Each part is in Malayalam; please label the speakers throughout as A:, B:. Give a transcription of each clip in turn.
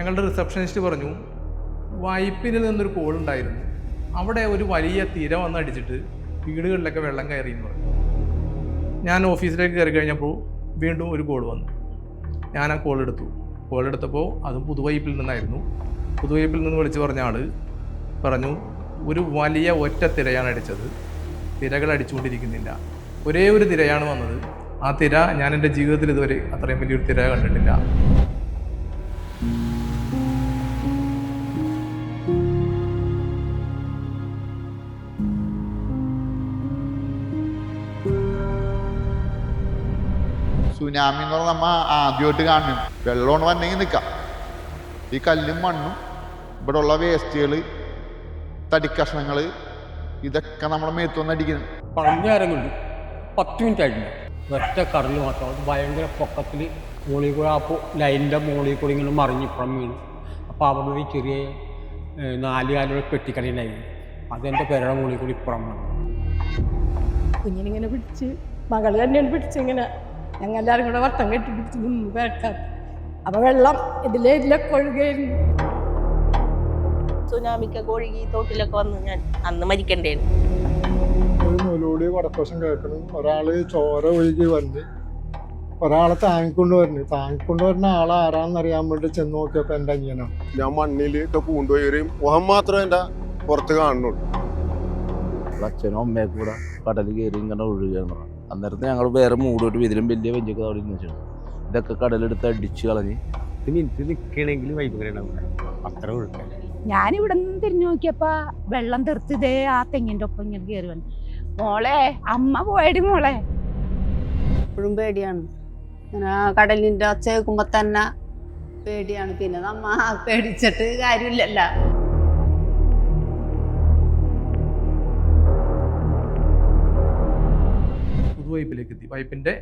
A: ഞങ്ങളുടെ റിസപ്ഷനിസ്റ്റ് പറഞ്ഞു വൈപ്പിൽ നിന്നൊരു കോൾ ഉണ്ടായിരുന്നു, അവിടെ ഒരു വലിയ തിര വന്നടിച്ചിട്ട് വീടുകളിലൊക്കെ വെള്ളം കയറി എന്ന് പറഞ്ഞു. ഞാൻ ഓഫീസിലേക്ക് കയറി കഴിഞ്ഞപ്പോൾ വീണ്ടും ഒരു കോൾ വന്നു. ഞാൻ ആ കോൾ എടുത്തപ്പോൾ അതും പുതുവൈപ്പിൽ നിന്നായിരുന്നു. പുതുവൈപ്പിൽ നിന്ന് വിളിച്ച് പറഞ്ഞ ആൾ പറഞ്ഞു ഒരു വലിയ ഒറ്റ തിരയാണ് അടിച്ചത്, തിരകൾ അടിച്ചുകൊണ്ടിരിക്കുന്നില്ല, ഒരേ ഒരു തിരയാണ് വന്നത്. ആ തിര ഞാൻ എൻ്റെ ജീവിതത്തിൽ ഇതുവരെ അത്രയും വലിയൊരു തിര കണ്ടിട്ടില്ല.
B: സുനാമി എന്ന് പറഞ്ഞാൽ നമ്മ ആദ്യമായിട്ട് കാണുന്നു. വെള്ളമാണ് വന്നെങ്കിൽ നിൽക്കാം. ഈ കല്ലും മണ്ണും ഇവിടെ ഉള്ള വേസ്റ്റുകൾ, തടിക്കഷ്ണങ്ങൾ, ഇതൊക്കെ നമ്മുടെ മേത്ത് വന്ന് അടിക്കുന്നു.
C: നേരം കൊണ്ട് 10 മിനിറ്റ് ആയിട്ടില്ല. ഒറ്റ കടൽ മാത്രം, അത് ഭയങ്കര പൊക്കത്തിൽ മുകളിൽ കൂടെ. അപ്പോൾ ലൈനിൻ്റെ മുകളിൽ കൂടി ഇങ്ങനെ മറിഞ്ഞിപ്പുറം വീണു. അപ്പോൾ അവിടെ ഒരു ചെറിയ 4 കാലുള്ള പെട്ടിക്കടയുണ്ടായിരുന്നു, അതെൻ്റെ പേരുടെ മുകളിൽ കൂടി ഇപ്പുറം വന്നു.
D: കുഞ്ഞിനിങ്ങനെ പിടിച്ച്, മകൾ തന്നെയാണ് പിടിച്ചിങ്ങനെ, ഞങ്ങൾ എല്ലാവരും കൂടെ വട്ടം കെട്ടി പിടിച്ച് നിന്ന് പേരക്കാൻ. അപ്പോൾ വെള്ളം ഇതിലൊക്കെ ഒഴുകായിരുന്നു.
E: സുനാമിക്കൊക്കെ ഒഴുകി തോട്ടിലൊക്കെ വന്ന് ഞാൻ അന്ന് മരിക്കണ്ടേന്.
F: ഒരു നൂലോടി വടക്കോശം കേൾക്കണം, ഒരാള് ചോര ഒഴുകി വന്ന് ഒരാളെ താങ്ങിക്കൊണ്ട് വരുന്ന ആളെ ആരാന്നറിയാൻ വേണ്ടി ചെന്ന് നോക്കിയപ്പോ എൻ്റെ അനിയനാണ്.
G: ഞാൻ മണ്ണിലിട്ട് പൂണ്ടുപോയി മുഖം മാത്രം എൻ്റെ പുറത്ത് കാണുന്നുള്ളൂ.
H: അച്ഛനും അമ്മയെ കൂടെ കടൽ കയറി ഇങ്ങനെ ഒഴുകുകയാണ്. അന്നേരത്തെ ഞങ്ങൾ വേറെ മൂടോട്ട് ഇതിലും വലിയ വഞ്ചൊക്കെ അവിടെ നിന്ന് വെച്ചിട്ടുണ്ട്. ഇതൊക്കെ കടലെടുത്ത് അടിച്ച് കളഞ്ഞ്
C: മിനിറ്റ് നിൽക്കണമെങ്കിൽ വൈകുന്നേരം അത്ര ഒഴുക്കാൻ.
I: ഞാനിവിടെ നിന്ന് തിരിഞ്ഞു നോക്കിയപ്പോ വെള്ളം തെറിച്ചതേ ആ തെങ്ങിൻ്റെ ഒപ്പം ഇങ്ങനെ കയറി വന്നു. മോളെ, അമ്മ പോയടി മോളെ.
J: എപ്പോഴും പേടിയാണ്. ഇങ്ങനെ കടലിൻ്റെ ഒച്ച കേൾക്കുമ്പോൾ തന്നെ പേടിയാണ്. പിന്നെ നമ്മ പേടിച്ചിട്ട് കാര്യമില്ലല്ലോ.
A: പുതുവൈപ്പിലേക്ക് എത്തി. വൈപ്പിൻ്റെ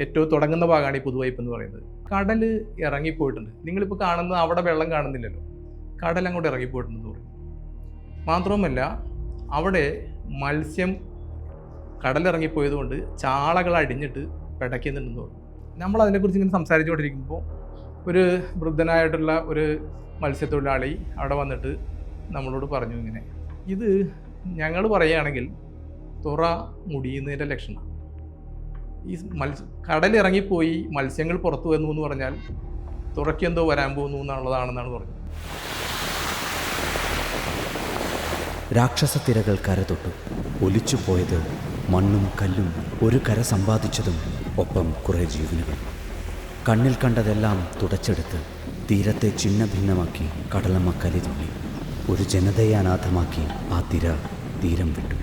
A: ഏറ്റവും തുടങ്ങുന്ന ഭാഗമാണ് ഈ പുതുവൈപ്പ് എന്ന് പറയുന്നത്. കടൽ ഇറങ്ങിപ്പോയിട്ടുണ്ട്. നിങ്ങളിപ്പോൾ കാണുന്നത് അവിടെ വെള്ളം കാണുന്നില്ലല്ലോ, കടൽ അങ്ങോട്ട് ഇറങ്ങിപ്പോയിട്ടുണ്ടെന്ന് പറയും. മാത്രവുമല്ല അവിടെ മത്സ്യം കടലിറങ്ങിപ്പോയത് കൊണ്ട് ചാളകൾ അടിഞ്ഞിട്ട് പിടയ്ക്കുന്നുണ്ടെന്ന് പറയും. നമ്മൾ അതിനെക്കുറിച്ച് ഇങ്ങനെ സംസാരിച്ചുകൊണ്ടിരിക്കുമ്പോൾ ഒരു വൃദ്ധനായിട്ടുള്ള ഒരു മത്സ്യത്തൊഴിലാളി അവിടെ വന്നിട്ട് നമ്മളോട് പറഞ്ഞു, ഇങ്ങനെ ഇത് ഞങ്ങൾ പറയുകയാണെങ്കിൽ തുറ മുടിയുന്നതിൻ്റെ ലക്ഷണം. ഈ കടലിറങ്ങിപ്പോയി മത്സ്യങ്ങൾ പുറത്തു വന്നു എന്ന് പറഞ്ഞാൽ തുറയ്ക്ക് എന്തോ വരാൻ പോകുന്നു എന്നുള്ളതാണെന്നാണ് പറഞ്ഞത്.
K: രാക്ഷസ തിരകൾ കര തൊട്ടു. ഒലിച്ചു പോയത് മണ്ണും കല്ലും, ഒരു കര സമ്പാദിച്ചതും ഒപ്പം കുറേ ജീവനുകൾ. കണ്ണിൽ കണ്ടതെല്ലാം തുടച്ചെടുത്ത് തീരത്തെ ചിന്ന ഭിന്നമാക്കി കടലമ്മ കലി തുള്ളി. ഒരു ജനതയെ അനാഥമാക്കി ആ തിര തീരം വിട്ടു.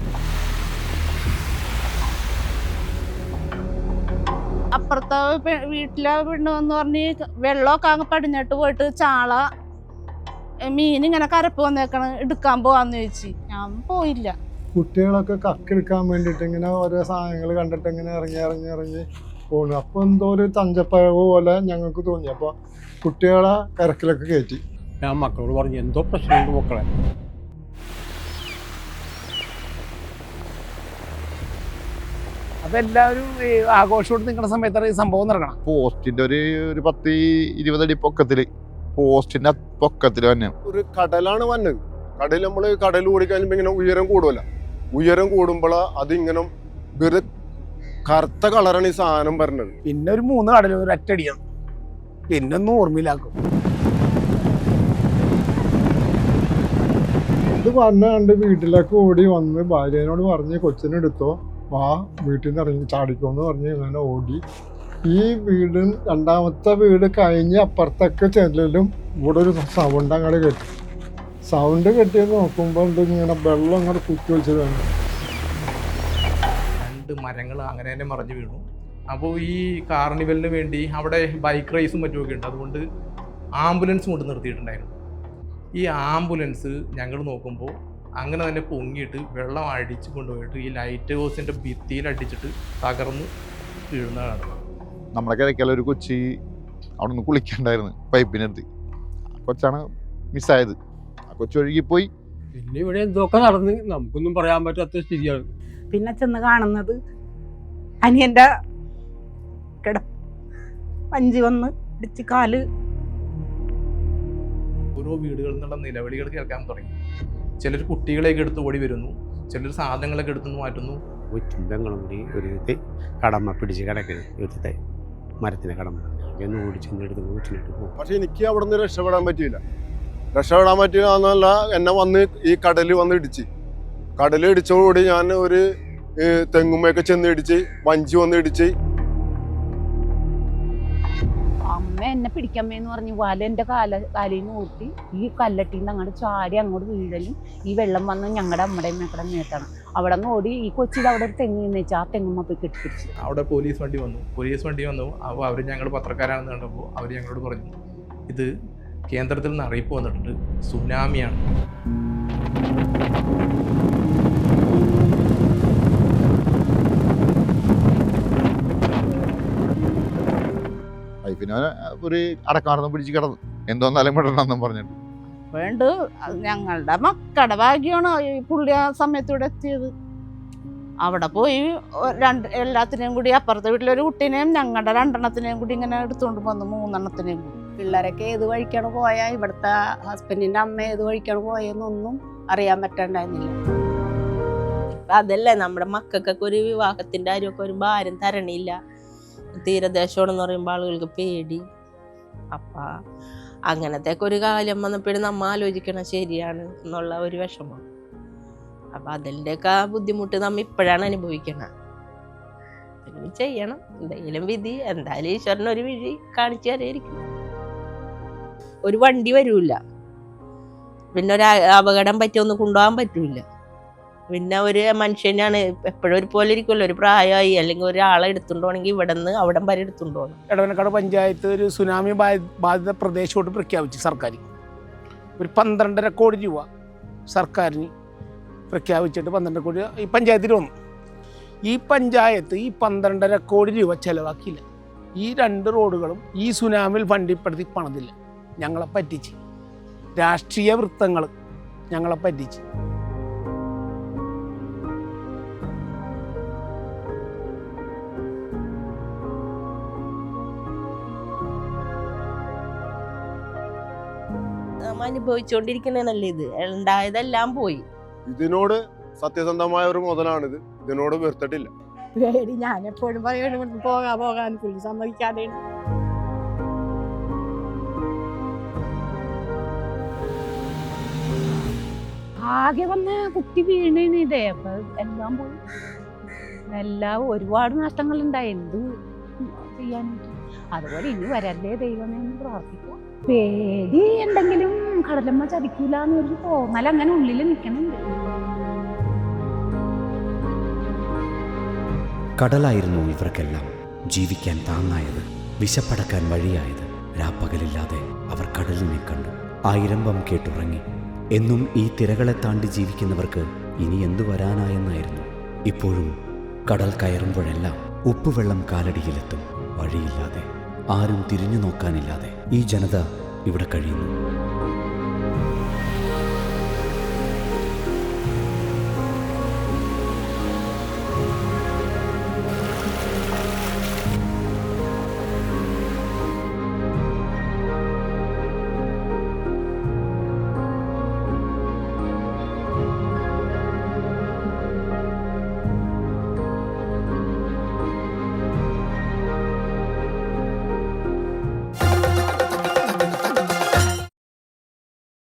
I: അപ്പുറത്തെ വീട്ടിലെ പെണ്ണ് എന്ന് പറഞ്ഞ് വെള്ളമൊക്കെ അങ്ങ് പടിഞ്ഞിട്ട് പോയിട്ട് ചാള മീൻ ഇങ്ങനെ കരപ്പ് വന്നേക്കണം, എടുക്കാൻ പോവാന്ന് ചോദിച്ചു. ഞാൻ പോയില്ല.
F: കുട്ടികളൊക്കെ കക്കെടുക്കാൻ വേണ്ടിയിട്ട് ഇങ്ങനെ ഓരോ സാധനങ്ങൾ കണ്ടിട്ട് ഇങ്ങനെ ഇറങ്ങി പോകുന്നു. അപ്പോൾ എന്തോ ഒരു തഞ്ചപ്പഴവ് പോലെ ഞങ്ങൾക്ക് തോന്നി. അപ്പോൾ കുട്ടികളെ കരക്കിലൊക്കെ കയറ്റി.
C: ഞാൻ മക്കളോട് പറഞ്ഞു, എന്തോ പ്രശ്നമുണ്ട് മക്കളെ.
L: അതെല്ലാവരും ആഘോഷത്തോട് നിൽക്കുന്ന സമയത്താണ് ഈ സംഭവം നടക്കണം.
B: പോസ്റ്റിന്റെ ഒരു 10-20 അടി പൊക്കത്തില്, പോസ്റ്റിന്റെ പൊക്കത്തിൽ തന്നെ
G: ഒരു കടലാണ് വന്നത്. കടൽ ഓടിക്കഴിയുമ്പോ ഇങ്ങനെ ഉയരം കൂടുമല്ല, ഉയരം കൂടുമ്പോൾ അതിങ്ങനെ വെറു കറുത്ത കളറാണ് ഈ സാധനം പറഞ്ഞത്.
L: പിന്നെ ഒരു 3 കടൽ ഒരു ഒറ്റടിയാണ്, പിന്നെ ഒന്നും ഓർമ്മയിലാക്കും.
F: ഇത് കണ്ട് വീട്ടിലേക്ക് ഓടി വന്ന് ഭാര്യനോട് പറഞ്ഞ് കൊച്ചിനെടുത്തോ, വാ വീട്ടിൽ നിന്ന് ഇറങ്ങി ചാടിക്കോന്ന് പറഞ്ഞ് ഇങ്ങനെ ഓടി. ഈ വീട് രണ്ടാമത്തെ വീട് കഴിഞ്ഞ് അപ്പുറത്തൊക്കെ ചെല്ലലും ഇവിടെ ഒരു സൗണ്ട് അങ്ങോട്ട് കെട്ടി. സൗണ്ട് കെട്ടിയെന്ന് നോക്കുമ്പോൾ ഇങ്ങനെ വെള്ളം അങ്ങോട്ട് കുത്തി വെച്ചത് വേണം.
A: 2 മരങ്ങൾ അങ്ങനെ തന്നെ മറിഞ്ഞു വീണു. അപ്പോൾ ഈ കാർണിവലിന് വേണ്ടി അവിടെ ബൈക്ക് റേസും മറ്റുമൊക്കെ ഉണ്ട്, അതുകൊണ്ട് ആംബുലൻസ് കൊണ്ട് നിർത്തിയിട്ടുണ്ടായിരുന്നു. ഈ ആംബുലൻസ് ഞങ്ങൾ നോക്കുമ്പോൾ അങ്ങനെ തന്നെ പൊങ്ങിയിട്ട് വെള്ളം അടിച്ച് കൊണ്ടുപോയിട്ട് ഈ ലൈറ്റ് ഹൗസിൻ്റെ ഭിത്തിയിൽ അടിച്ചിട്ട് തകർന്ന് വീഴുന്നതാണ്.
B: നമ്മുടെ കിഴക്കല ഒരു കൊച്ചി അവിടെ നിന്ന് കുളിക്കണ്ടായിരുന്നു പൈപ്പിനടുത്ത്. ആ കൊച്ചാണ് മിസ്സായത്. ആ കൊച്ചു ഒഴുകിപ്പോയി.
C: പിന്നെ ഇവിടെ എന്തൊക്കെ നടന്ന് നമുക്കൊന്നും പറയാൻ പറ്റാത്ത സ്ഥിതിയാണ്.
I: പിന്നെ ചെന്ന് കാണുന്നത് അനിയൻ്റെ വഞ്ചി വന്ന് ഇടിച്ച് കാല്
A: ഓരോ വീടുകളിൽ നിന്നുള്ള നിലവിളികൾ കേൾക്കാൻ തുടങ്ങി. ചിലർ കുട്ടികളെയൊക്കെ എടുത്ത് ഓടി വരുന്നു, ചിലർ സാധനങ്ങളൊക്കെ എടുത്തു മാറ്റുന്നു.
L: പെങ്ങളും കൂടി ഒരു കടമ പിടിച്ച് കിടക്കുന്നത്, ഒരു മരത്തിൻ്റെ കടമ ഒന്ന് ഓടിച്ചെന്നെടുത്ത് വീട്ടിലിട്ട് പോകും.
G: പക്ഷെ എനിക്ക് അവിടെ നിന്ന് രക്ഷപ്പെടാൻ പറ്റിയില്ല. രക്ഷപ്പെടാൻ പറ്റില്ല എന്നല്ല, എന്നെ വന്ന് ഈ കടല് വന്ന് ഇടിച്ച്. കടല് ഇടിച്ചതോടുകൂടി ഞാൻ ഒരു തെങ്ങുമ്മയൊക്കെ ചെന്ന് ഇടിച്ച്, വഞ്ചി വന്ന് ഇടിച്ച്.
J: അമ്മ എന്നെ പിടിക്കമ്മേന്ന് പറഞ്ഞ് വല എൻ്റെ കാലിൽ നിന്ന് ഊട്ടി ഈ കല്ലട്ടിന്ന് അങ്ങോട്ട് ചാടി അങ്ങോട്ട് വീഴലും ഈ വെള്ളം വന്ന് ഞങ്ങളുടെ അമ്മയുടെയും മക്കളുടെ മേത്താണ്. അവിടെ നിന്ന് ഓടി ഈ കൊച്ചിയിൽ അവിടെ ഒരു തെങ്ങ് വെച്ചാൽ ആ തെങ്ങുമ്മ പോയി കെട്ടിപ്പിടിച്ചു.
A: അവിടെ പോലീസ് വണ്ടി വന്നു. അപ്പോൾ അവർ ഞങ്ങൾ പത്രക്കാരാണെന്ന് കണ്ടപ്പോൾ അവർ ഞങ്ങളോട് പറഞ്ഞു, ഇത് കേന്ദ്രത്തിൽ നിന്ന് അറിയിപ്പ് വന്നിട്ടുണ്ട്, സുനാമിയാണ്.
B: പിന്നെ ഒരു അടക്കാർന്ന് പിടിച്ച് കിടന്നു, എന്തോന്നാലും വിടണമെന്നും പറഞ്ഞിട്ട്.
I: വേണ്ട ഞങ്ങളുടെ മക്കളുടെ ഭാഗ്യമാണ് ഈ പുള്ളി ആ സമയത്തൂടെ എത്തിയത്. അവിടെ പോയി എല്ലാത്തിനെയും കൂടി അപ്പുറത്തെ വീട്ടിലൊരു കുട്ടീനെയും ഞങ്ങളുടെ 2 കൂടി ഇങ്ങനെ എടുത്തുകൊണ്ട് വന്നു, 3 കൂടി.
J: പിള്ളേരൊക്കെ ഏത് വഴിക്കാണ് പോയാൽ ഇവിടുത്തെ ഹസ്ബൻഡിൻ്റെ അമ്മ ഏത് വഴിക്കാണ് പോയെന്നൊന്നും അറിയാൻ പറ്റാണ്ടായിരുന്നില്ല.
E: അതല്ലേ നമ്മുടെ മക്കൾക്കൊക്കെ ഒരു വിവാഹത്തിന്റെ കാര്യമൊക്കെ ഒരു ഭാരം തരണില്ല. തീരദേശമാണെന്ന് പറയുമ്പോൾ ആളുകൾക്ക് പേടി. അപ്പം അങ്ങനത്തെ ഒരു കാലം വന്നപ്പോഴും നമ്മ ആലോചിക്കണം ശരിയാണ് എന്നുള്ള ഒരു വിഷമം. അപ്പം അതിൻ്റെയൊക്കെ ആ ബുദ്ധിമുട്ട് നമ്മ ഇപ്പോഴാണ് അനുഭവിക്കണം. എന്തെങ്കിലും ചെയ്യണം, എന്തെങ്കിലും വിധി എന്തായാലും ഈശ്വരനൊരു വിധി കാണിച്ചു തരായിരിക്കും. ഒരു വണ്ടി വരൂല, പിന്നെ ഒരു അപകടം പറ്റിയൊന്നും കൊണ്ടുപോകാൻ പറ്റൂല. പിന്നെ ഒരു മനുഷ്യനാണ് എപ്പോഴും ഒരു പോലെ ഇരിക്കുമല്ലോ, ഒരു പ്രായമായി അല്ലെങ്കിൽ ഒരാളെ എടുത്തുകൊണ്ടുപോകണമെങ്കിൽ ഇവിടെ നിന്ന് അവിടം വരെ എടുത്തുകൊണ്ടുപോകണം.
L: എടവനക്കാട് പഞ്ചായത്ത് ഒരു സുനാമി ബാധിത പ്രദേശമായിട്ട് പ്രഖ്യാപിച്ചു സർക്കാർ. ഒരു 12.5 കോടി രൂപ സർക്കാരിന് പ്രഖ്യാപിച്ചിട്ട് 12 കോടി ഈ പഞ്ചായത്തിൽ വന്നു. ഈ പഞ്ചായത്ത് ഈ 12.5 കോടി രൂപ ചിലവാക്കിയില്ല. ഈ 2 റോഡുകളും ഈ സുനാമിയിൽ ഫണ്ടിൽപ്പെടുത്തി പണിതില്ല. ഞങ്ങളെ പറ്റിച്ച്, രാഷ്ട്രീയ വൃത്തങ്ങൾ ഞങ്ങളെ പറ്റിച്ച്.
E: അനുഭവിച്ചുകൊണ്ടിരിക്കണല്ലേ, ഇത് ഉണ്ടായതെല്ലാം പോയി.
G: ഇതിനോട് സത്യസന്ധമായ ഒരു മുതലാണിത്, ഇതിനോട് വെറുത്തിട്ടില്ല.
D: പേടി ഞാൻ എപ്പോഴും പറയണം പോകാൻ പുള്ളി സമ്മതിക്കാതെ.
J: ആകെ വന്ന കുട്ടി വീണേന് ഇതേ അപ്പൊ എല്ലാം പോയി. എല്ലാം ഒരുപാട് നഷ്ടങ്ങളുണ്ടായി. എന്ത് ചെയ്യാനായിട്ട് അതുപോലെ ഇനി വരല്ലേ ദൈവമേ എന്ന് പ്രാർത്ഥിക്കാം. പേടി എന്തെങ്കിലും കടലമ്മ ചതിക്കൂല എന്നൊരു തോന്നൽ അങ്ങനെ ഉള്ളിൽ നിൽക്കുന്നുണ്ട്.
K: കടലായിരുന്നു ഇവർക്കെല്ലാം ജീവിക്കാൻ താങ്ങായത്, വിശപ്പടക്കാൻ വഴിയായത്. രാപ്പകലില്ലാതെ അവർ കടലിനെ കണ്ടു, ആയിരമ്പം കേട്ടുറങ്ങി. എന്നും ഈ തിരകളെ താണ്ടി ജീവിക്കുന്നവർക്ക് ഇനി എന്തു വരാനായെന്നായിരുന്നു. ഇപ്പോഴും കടൽ കയറുമ്പോഴെല്ലാം ഉപ്പുവെള്ളം കാലടിയിലെത്തും. വഴിയില്ലാതെ, ആരും തിരിഞ്ഞു നോക്കാനില്ലാതെ ഈ ജനത ഇവിടെ കഴിയുന്നു.